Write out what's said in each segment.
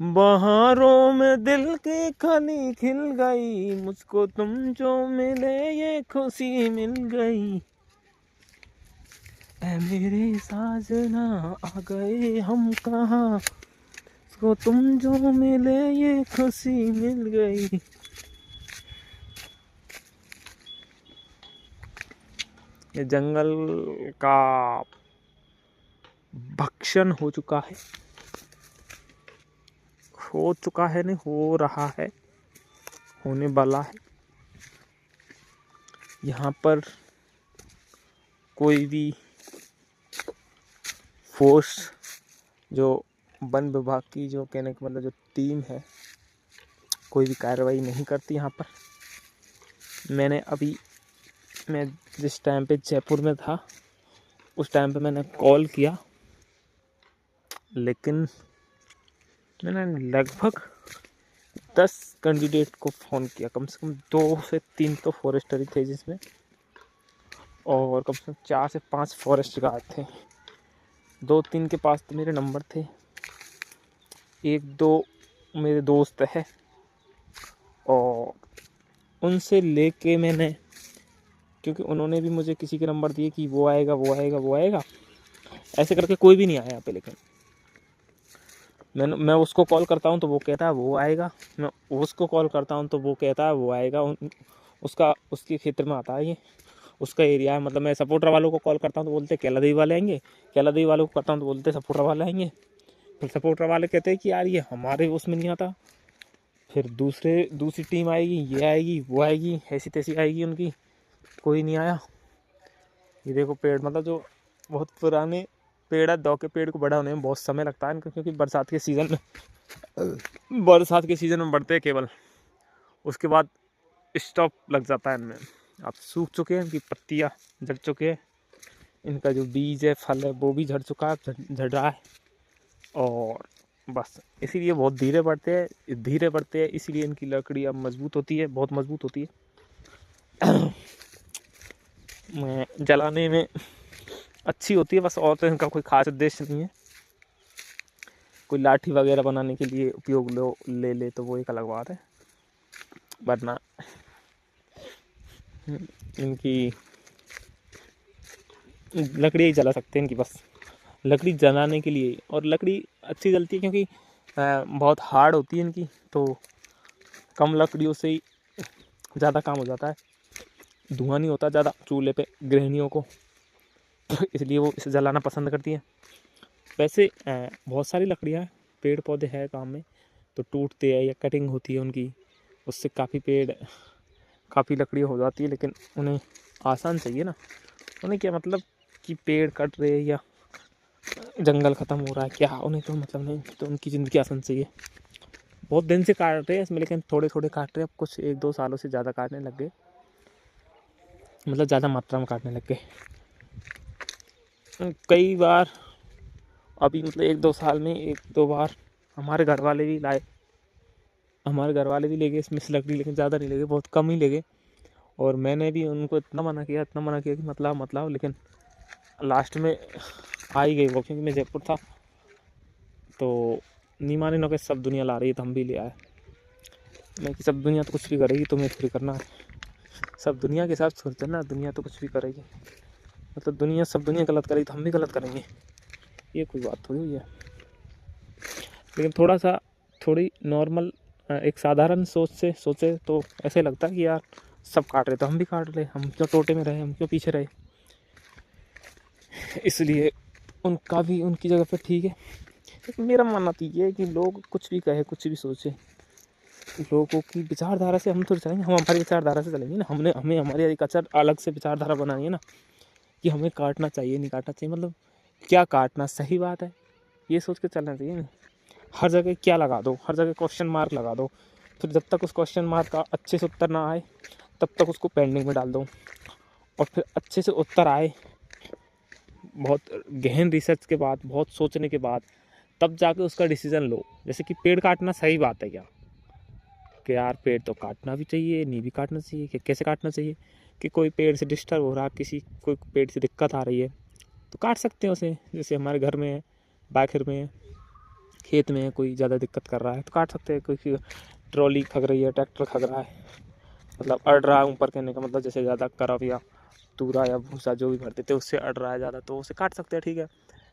बहारों में दिल की कली खिल गई, मुझको तुम जो मिले ये खुशी मिल गई। ऐ मेरे साजना आ गए हम कहाँ, मुझको तुम जो मिले ये खुशी मिल गई। ये जंगल का भक्षण हो चुका है, नहीं हो रहा है, होने वाला है। यहाँ पर कोई भी फोर्स, जो वन विभाग की, जो कहने का मतलब जो टीम है, कोई भी कार्रवाई नहीं करती यहाँ पर। मैं जिस टाइम पे जयपुर में था उस टाइम पे मैंने कॉल किया, लेकिन मैंने लगभग 10 कैंडिडेट को फ़ोन किया, कम से कम 2 से 3 तो फॉरेस्टर ही थे जिसमें, और कम से कम 4 से 5 फॉरेस्ट गार्ड थे। 2-3 के पास तो मेरे नंबर थे, 1-2 मेरे दोस्त है, और उनसे लेके मैंने, क्योंकि उन्होंने भी मुझे किसी के नंबर दिए कि वो आएगा, ऐसे करके कोई भी नहीं आया यहाँ पे। लेकिन मैं उसको कॉल करता हूँ तो वो कहता है वो आएगा, मैं उसको कॉल करता हूँ तो वो कहता है वो आएगा। उसके क्षेत्र में आता है ये, उसका एरिया है। मतलब मैं सपोर्टर वालों को कॉल करता हूँ तो बोलते केला देवी वाले आएंगे, केला देवी वालों को करता हूँ तो बोलते सपोर्टर वाले आएंगे। फिर सपोर्टर वाले कहते हैं कि यार ये हमारे उसमें नहीं आता। फिर दूसरी टीम आएगी, ये आएगी, वो आएगी, ऐसी तैसी आएगी उनकी, कोई नहीं आया। ये देखो पेड़, मतलब जो बहुत पुराने पेड़ है, दौ के पेड़ को बड़ा होने में बहुत समय लगता है इनको, क्योंकि बरसात के सीज़न में बढ़ते हैं केवल, उसके बाद स्टॉप लग जाता है इनमें। अब सूख चुके हैं, इनकी पत्तियाँ झड़ चुके हैं, इनका जो बीज है, फल है, वो भी झड़ चुका है, झड़ रहा है। और बस इसीलिए बहुत धीरे बढ़ते हैं, इसीलिए इनकी लकड़ी अब मजबूत होती है, बहुत मजबूत होती है। जलाने में अच्छी होती है बस, और तो इनका कोई खास उद्देश्य नहीं है। कोई लाठी वगैरह बनाने के लिए उपयोग ले तो वो एक अलग बात है, वरना इनकी लकड़ी ही जला सकते हैं इनकी, बस लकड़ी जलाने के लिए। और लकड़ी अच्छी जलती है क्योंकि बहुत हार्ड होती है इनकी, तो कम लकड़ियों से ही ज़्यादा काम हो जाता है, धुआं नहीं होता ज़्यादा चूल्हे पे गृहिणियों को, इसलिए वो इसे जलाना पसंद करती हैं। वैसे बहुत सारी लकड़ियाँ, पेड़ पौधे हैं काम में, तो टूटते हैं या कटिंग होती है उनकी, उससे काफ़ी लकड़ियाँ हो जाती है। लेकिन उन्हें आसान चाहिए ना, उन्हें क्या मतलब कि पेड़ कट रहे या जंगल ख़त्म हो रहा है क्या, उन्हें तो मतलब नहीं, तो उनकी ज़िंदगी आसान चाहिए। बहुत दिन से काट रहे हैं इसमें, लेकिन थोड़े थोड़े काट रहे हैं। अब कुछ 1-2 सालों से ज़्यादा काटने लग गए, मतलब ज़्यादा मात्रा में काटने लग गए। कई बार अभी मतलब 1-2 साल में 1-2 बार हमारे घर वाले भी ले गए इसमें से लकड़ी, लेकिन ज़्यादा नहीं ले गए, बहुत कम ही ले गए। और मैंने भी उनको इतना मना किया कि मत लाओ, लेकिन लास्ट में आ ही गई वो, क्योंकि मैं जयपुर था तो नहीं माने ना कि सब दुनिया ला रही है तो हम भी ले आए। मैं कि सब दुनिया तो कुछ भी करेगी, तुम्हें थोड़ी करना है, सब दुनिया के साथ सोचना, दुनिया तो कुछ भी करेगी, मतलब सब दुनिया गलत करेगी तो हम भी गलत करेंगे, ये कोई बात थोड़ी हुई है। लेकिन थोड़ी नॉर्मल, एक साधारण सोच से सोचे तो ऐसे लगता है कि यार सब काट रहे तो हम भी काट रहे, हम क्यों टोटे में रहे, हम क्यों पीछे रहे। इसलिए उनकी जगह पे ठीक है। लेकिन मेरा मानना तो ये है कि लोग कुछ भी कहे, कुछ भी सोचे, लोगों की विचारधारा से हम थोड़ी चलेंगे, हम हमारी विचारधारा से चलेंगे ना। हमें हमारी एक अच्छा अलग से विचारधारा बनानी है ना, कि हमें काटना चाहिए नहीं काटना चाहिए, मतलब क्या काटना सही बात है, ये सोच के चलना चाहिए ना। हर जगह क्या लगा दो, हर जगह क्वेश्चन मार्क लगा दो, फिर जब तक उस क्वेश्चन मार्क का अच्छे से उत्तर ना आए तब तक उसको पेंडिंग में डाल दो, और फिर अच्छे से उत्तर आए, बहुत गहन रिसर्च के बाद, बहुत सोचने के बाद, तब जाके उसका डिसीजन लो। जैसे कि पेड़ काटना सही बात है क्या, कि यार पेड़ तो काटना भी चाहिए, नहीं भी काटना चाहिए, कि कैसे काटना चाहिए, कि कोई पेड़ से डिस्टर्ब हो रहा है, कोई पेड़ से दिक्कत आ रही है तो काट सकते हैं उसे। जैसे हमारे घर में है, बाखिर में है, खेत में है, कोई ज़्यादा दिक्कत कर रहा है तो काट सकते हैं। कोई ट्रॉली खग रही है, ट्रैक्टर खग रहा है, मतलब अड़ रहा है, ऊपर कहने का मतलब जैसे ज़्यादा करफ या तूरा या भूसा जो भी भरते थे उससे अड़ रहा है ज़्यादा, तो उसे काट सकते हैं, ठीक है।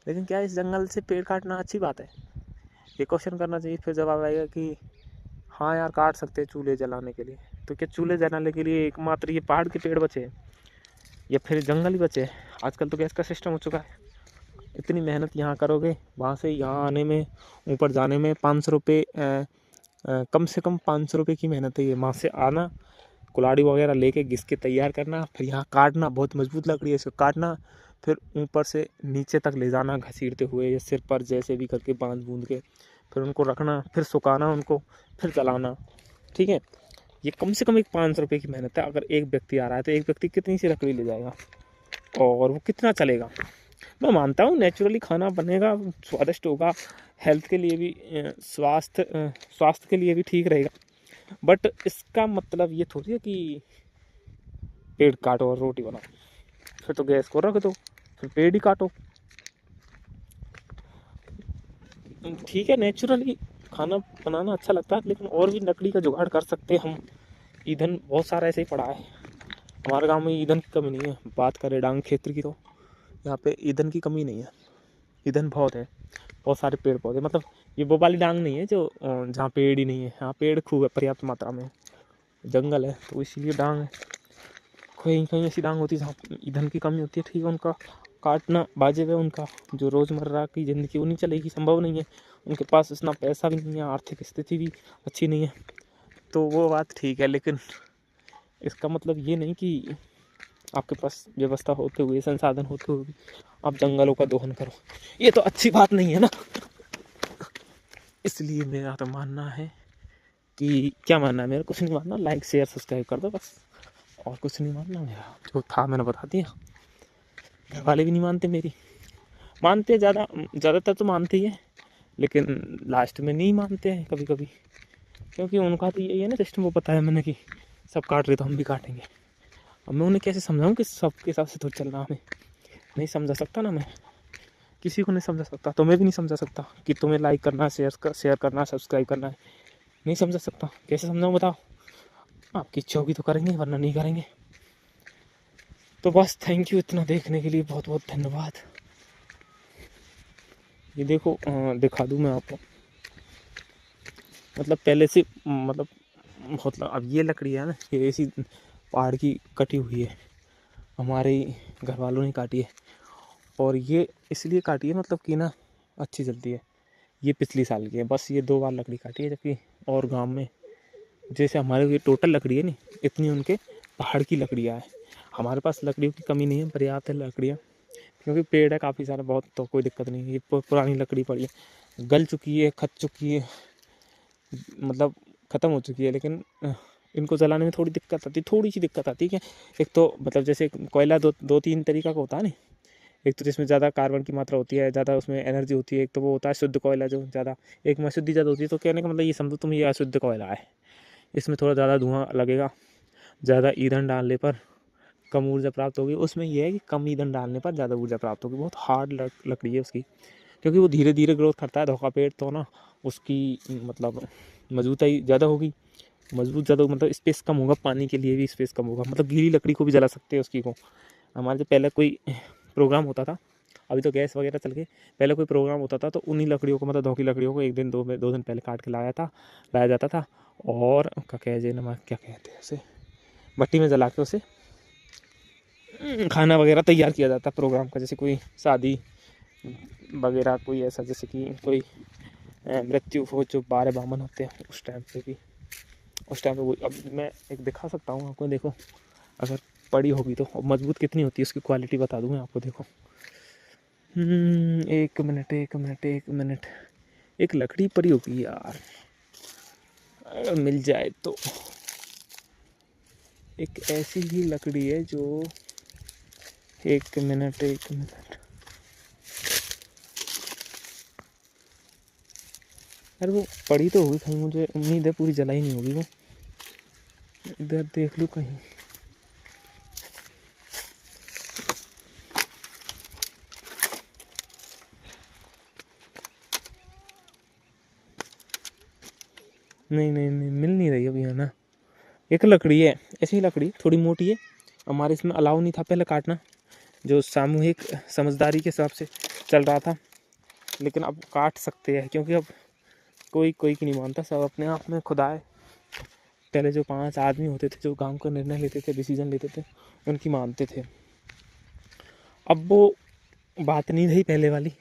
लेकिन क्या है, इस जंगल से पेड़ काटना अच्छी बात है? ये क्वेश्चन करना चाहिए। फिर जवाब आएगा कि हाँ यार काट सकते हैं चूल्हे जलाने के लिए। तो क्या चूल्हे जलाने के लिए एकमात्र ये पहाड़ के पेड़ बचे हैं या फिर जंगल ही बचे हैं? आजकल तो गैस का सिस्टम हो चुका है। इतनी मेहनत यहाँ करोगे, वहाँ से यहाँ आने में, ऊपर जाने में 500 रुपये, कम से कम 500 रुपये की मेहनत है ये। वहाँ से आना, कुल्हाड़ी वगैरह लेके घिस के तैयार करना, फिर यहाँ काटना, बहुत मजबूत लकड़ी है, इसको काटना, फिर ऊपर से नीचे तक ले जाना घसीटते हुए या सिर पर जैसे भी करके बांध बूंद के, फिर उनको रखना, फिर सुखाना उनको, फिर जलाना, ठीक है। ये कम से कम एक 500 रुपये की मेहनत है। अगर एक व्यक्ति आ रहा है तो एक व्यक्ति कितनी सी लकड़ी ले जाएगा और वो कितना चलेगा? मैं मानता हूँ नेचुरली खाना बनेगा, स्वादिष्ट होगा, हेल्थ के लिए भी, स्वास्थ्य के लिए भी ठीक रहेगा, बट इसका मतलब ये थोड़ी है कि पेड़ काटो और रोटी बनाओ। फिर तो गैस को रख दो, फिर पेड़ ही काटो। ठीक है, नेचुरली खाना बनाना अच्छा लगता है, लेकिन और भी लकड़ी का जुगाड़ कर सकते हैं हम। ईंधन बहुत सारा ऐसे ही पड़ा है हमारे गांव में, ईंधन की कमी नहीं है। बात करें डांग क्षेत्र की तो यहाँ पे ईंधन की कमी नहीं है, ईंधन बहुत है, बहुत सारे पेड़ पौधे। मतलब ये वो वाली डांग नहीं है जो जहाँ पेड़ ही नहीं है, यहाँ पेड़ खूब है, पर्याप्त मात्रा में, जंगल है, तो इसीलिए डांग है। कहीं कहीं ऐसी डांग होती है जहाँ ईंधन की कमी होती है, ठीक है, उनका काटना वाजिब है। उनका जो रोज़मर्रा की ज़िंदगी वो नहीं चलेगी, संभव नहीं है, उनके पास इतना पैसा भी नहीं है, आर्थिक स्थिति भी अच्छी नहीं है, तो वो बात ठीक है। लेकिन इसका मतलब ये नहीं कि आपके पास व्यवस्था होते हुए, संसाधन होते हुए आप जंगलों का दोहन करो, ये तो अच्छी बात नहीं है ना। इसलिए मेरा तो मानना है कि, क्या मानना है मेरा, कुछ नहीं मानना, लाइक शेयर सब्सक्राइब कर दो बस, और कुछ नहीं मानना मेरा। जो था मैंने बता दिया। घर वाले भी नहीं मानते मेरी, मानते ज़्यादातर तो मानते ही है, लेकिन लास्ट में नहीं मानते हैं कभी कभी, क्योंकि उनका तो यही है ना सिस्टम, वो पता है मैंने कि सब काट रहे तो हम भी काटेंगे। अब मैं उन्हें कैसे समझाऊँ कि सबके हिसाब से तो चलना, हमें नहीं समझा सकता ना मैं, किसी को नहीं समझा सकता, तुम्हें भी नहीं समझा सकता कि तुम्हें लाइक करना, शेयर करना, सब्सक्राइब करना है, नहीं समझा सकता। कैसे समझाऊँ बताओ? आपकी इच्छा होगी तो करेंगे, वरना नहीं करेंगे। तो बस थैंक यू, इतना देखने के लिए बहुत बहुत धन्यवाद। ये देखो, दिखा दूँ मैं आपको, मतलब पहले से, मतलब बहुत, अब ये लकड़ी है ना, ये ऐसी पहाड़ की कटी हुई है, हमारे घर वालों ने काटी है, और ये इसलिए काटी है मतलब कि ना अच्छी जलती है। ये पिछली साल की है, बस ये 2 बार लकड़ी काटी है, जबकि और गांव में जैसे हमारे ये टोटल लकड़ी है नहीं, इतनी उनके पहाड़ की लकड़ियाँ हैं। हमारे पास लकड़ियों की कमी नहीं है, पर्याप्त है लकड़ियाँ, क्योंकि पेड़ है काफ़ी सारे, बहुत, तो कोई दिक्कत नहीं है। ये पुरानी लकड़ी पड़ी है, गल चुकी है, खत चुकी है, मतलब ख़त्म हो चुकी है, लेकिन इनको जलाने में थोड़ी दिक्कत आती है, थोड़ी सी दिक्कत आती है। क्या, एक तो मतलब जैसे कोयला दो तीन तरीका का होता है ना, एक तो जिसमें ज़्यादा कार्बन की मात्रा होती है, ज़्यादा उसमें एनर्जी होती है, एक तो वो होता है शुद्ध कोयला जो ज़्यादा, एक में अशुद्धि ज़्यादा होती है। तो कहने का मतलब ये समझो तुम, ये अशुद्ध कोयला है, इसमें थोड़ा ज़्यादा धुआं लगेगा, ज़्यादा ईंधन डालने पर कम ऊर्जा प्राप्त होगी। उसमें यह है कि कम ईंधन डालने पर ज़्यादा ऊर्जा प्राप्त होगी। बहुत हार्ड लकड़ी है उसकी, क्योंकि वो धीरे धीरे ग्रोथ करता है धोखा पेड़, तो ना उसकी मतलब मजबूताई ज़्यादा होगी, मजबूत ज़्यादा मतलब स्पेस कम होगा, पानी के लिए भी स्पेस कम होगा, मतलब गीली लकड़ी को भी जला सकते हैं उसकी को। हमारे जो पहले कोई प्रोग्राम होता था, अभी तो गैस वगैरह चल गए, पहले कोई प्रोग्राम होता था तो उन्हीं लकड़ियों को, मतलब धोखी लकड़ियों को 1 दिन 2 दिन पहले काट के लाया जाता था, और क्या कहते हैं उसे, भट्टी में जला के उसे खाना वगैरह तैयार किया जाता प्रोग्राम का। जैसे कोई शादी वगैरह, कोई ऐसा, जैसे कि कोई मृत्यु हो, जो 12 बामन होते हैं, उस टाइम पे भी, उस टाइम पे वो, अब मैं एक दिखा सकता हूँ आपको, देखो अगर पड़ी होगी तो, मजबूत कितनी होती है उसकी क्वालिटी बता दूँ मैं आपको, देखो। एक मिनट, एक लकड़ी पड़ी होगी यार, अगर मिल जाए तो। एक ऐसी ही लकड़ी है जो, एक मिनट, यार वो पड़ी तो होगी कहीं, मुझे उम्मीद है पूरी जलाई नहीं होगी वो, इधर देख लूँ कहीं। नहीं नहीं नहीं, मिल नहीं रही अभी है ना। एक लकड़ी है, ऐसी ही लकड़ी थोड़ी मोटी है, हमारे इसमें अलाउ नहीं था पहले काटना, जो सामूहिक समझदारी के हिसाब से चल रहा था, लेकिन अब काट सकते हैं क्योंकि अब कोई कोई की नहीं मानता, सब अपने आप में खुदा है। पहले जो 5 आदमी होते थे जो गांव का निर्णय लेते थे, डिसीजन लेते थे, उनकी मानते थे। अब वो बात नहीं रही पहले वाली,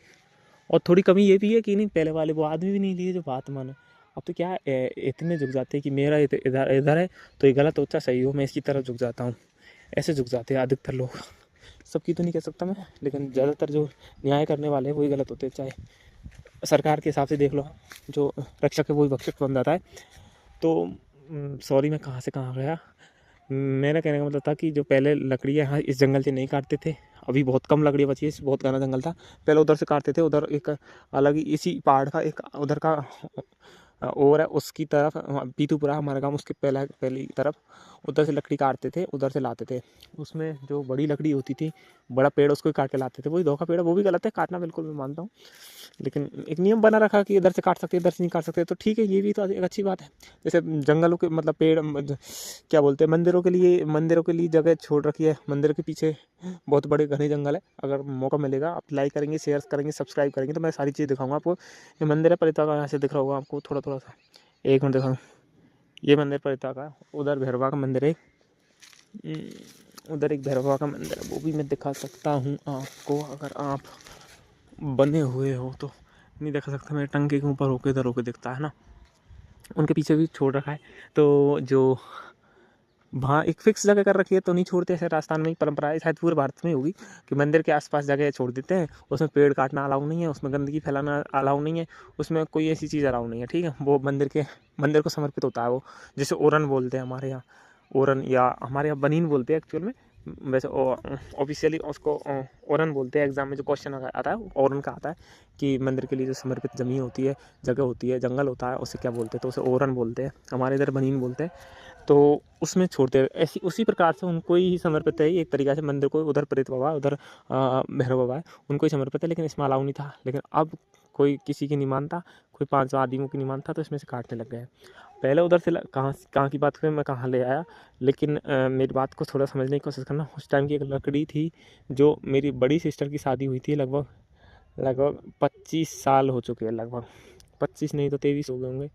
और थोड़ी कमी ये भी है कि नहीं पहले वाले वो आदमी भी नहीं लिए जो बात माने। अब तो क्या इतने झुक जाते हैं कि मेरा इधर इधर है तो ये गलत होता सही हो, मैं इसकी तरफ झुक जाता हूँ, ऐसे झुक जाते हैं अधिकतर लोग। सबकी तो नहीं कह सकता मैं, लेकिन ज़्यादातर जो न्याय करने वाले हैं वही गलत होते हैं। चाहे सरकार के हिसाब से देख लो, जो रक्षक है वही भक्षक बन जाता है। तो सॉरी, मैं कहाँ से कहाँ गया। मेरा कहने का मतलब था कि जो पहले लकड़ियाँ यहाँ इस जंगल से नहीं काटते थे, अभी बहुत कम लकड़ियाँ बची है, बहुत घना जंगल था, पहले उधर से काटते थे। उधर एक अलग ही इसी पहाड़ का एक उधर का और है, उसकी तरफ पीतूपुरा हमारा गाँव, उसके पहली तरफ उधर से लकड़ी काटते थे, उधर से लाते थे। उसमें जो बड़ी लकड़ी होती थी, बड़ा पेड़, उसको ही काट के लाते थे। वही धोखा पेड़ है, वो भी गलत है, काटना बिल्कुल मैं मानता हूँ, लेकिन एक नियम बना रखा कि इधर से काट सकते इधर से नहीं काट सकते, तो ठीक है, ये भी तो एक अच्छी बात है। जैसे जंगलों के मतलब पेड़ क्या बोलते हैं, मंदिरों के लिए जगह छोड़ रखी है, मंदिर के पीछे बहुत बड़े घने जंगल है। अगर मौका मिलेगा आप लाइक करेंगे, शेयर करेंगे, सब्सक्राइब करेंगे तो मैं सारी चीज़ दिखाऊंगा आपको। ये मंदिर है परिता का, यहाँ से दिख रहा होगा आपको थोड़ा थोड़ा सा, एक मिनट दिखाऊँ। ये मंदिर परिता का, उधर भैरवा का मंदिर है, उधर एक भैरवा का मंदिर है, वो भी मैं दिखा सकता हूँ आपको, अगर आप बने हुए हो तो। नहीं दिखा सकता, मेरे टंकी के ऊपर होके इधर होके दिखता है ना, उनके पीछे भी छोड़ रखा है। तो जो वहाँ एक फिक्स जगह कर रखी है तो नहीं छोड़ते, ऐसे राजस्थान में ही परंपरा है, शायद पूरे भारत में होगी कि मंदिर के आसपास जगह छोड़ देते हैं। उसमें पेड़ काटना अलाउ नहीं है, उसमें गंदगी फैलाना अलाउ नहीं है, उसमें कोई ऐसी चीज़ अलाउ नहीं है, ठीक है। वो मंदिर को समर्पित होता है वो, जिसे ओरन बोलते हैं हमारे यहाँ, ओरन या हमारे यहाँ बनीन बोलते हैं एक्चुअल में, वैसे ऑफिशियली उसको ओरन बोलते हैं। एग्जाम में जो क्वेश्चन आता है ओरन का आता है कि मंदिर के लिए जो समर्पित ज़मीन होती है, जगह होती है, जंगल होता है, उसे क्या बोलते हैं, तो उसे ओरन बोलते हैं, हमारे इधर बनीन बोलते हैं। तो उसमें छोड़ते हैं, ऐसी उसी प्रकार से उनको ही समर्पित है एक तरीक़ा से मंदिर को। उधर प्रेत बाबा, उधर भैरव बाबा है, उनको ही समर्पित है, लेकिन इसमें अलाउ नहीं था। लेकिन अब कोई किसी की नहीं मानता, कोई 5 आदमियों की नहीं मानता, तो इसमें से काटने लग गए। पहले उधर से कहाँ की बात करें, मैं कहाँ ले आया, लेकिन मेरी बात को थोड़ा समझने की कोशिश करना। उस टाइम की एक लकड़ी थी, जो मेरी बड़ी सिस्टर की शादी हुई थी, लगभग 25 साल हो चुके हैं, लगभग 25 नहीं तो 23 हो गए होंगे।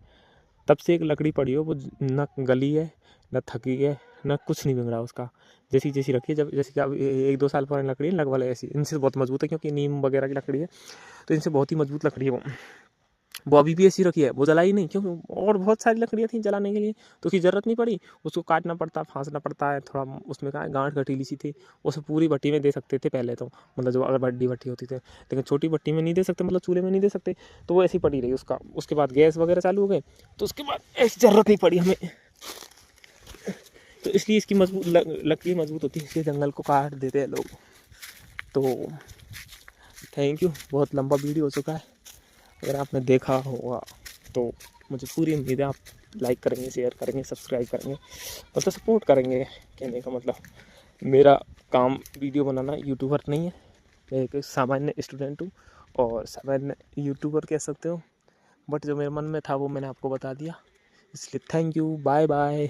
तब से एक लकड़ी पड़ी हो, वो न गली है, न थकी है, न कुछ नहीं बिगड़ा उसका, जैसी जैसी रखी है। जब जैसे कि अब 1-2 साल पुरानी लकड़ी है, लगभग ऐसी, इनसे बहुत मजबूत है क्योंकि नीम वगैरह की लकड़ी है, तो इनसे बहुत ही मजबूत लकड़ी है वो अभी भी ऐसी रखी है, वो जलाई नहीं, क्योंकि और बहुत सारी लकड़ियाँ थी जलाने के लिए, तो उसकी ज़रूरत नहीं पड़ी। उसको काटना पड़ता, फांसना पड़ता है थोड़ा, उसमें क्या है, गांठ कटीली सी थी, उसे पूरी भट्टी में दे सकते थे पहले तो, मतलब जो अगर बड़ी भट्टी होती थी, लेकिन छोटी भट्टी में नहीं दे सकते, मतलब चूल्हे में नहीं दे सकते, तो वो ऐसी पड़ी रही उसका। उसके बाद गैस वगैरह चालू हो गए, तो उसके बाद ऐसी ज़रूरत नहीं पड़ी हमें, तो इसलिए इसकी मजबूत लकड़ी मजबूत होती है, इसलिए जंगल को काट देते हैं लोग। तो थैंक यू, बहुत लंबा वीडियो हो चुका है, अगर आपने देखा होगा तो मुझे पूरी उम्मीद है आप लाइक करेंगे, शेयर करेंगे, सब्सक्राइब करेंगे, मतलब सपोर्ट करेंगे। कहने का मतलब, मेरा काम वीडियो बनाना, यूट्यूबर नहीं है, मैं एक सामान्य स्टूडेंट हूँ, और सामान्य यूट्यूबर कह सकते हो, बट जो मेरे मन में था वो मैंने आपको बता दिया, इसलिए थैंक यू, बाय बाय।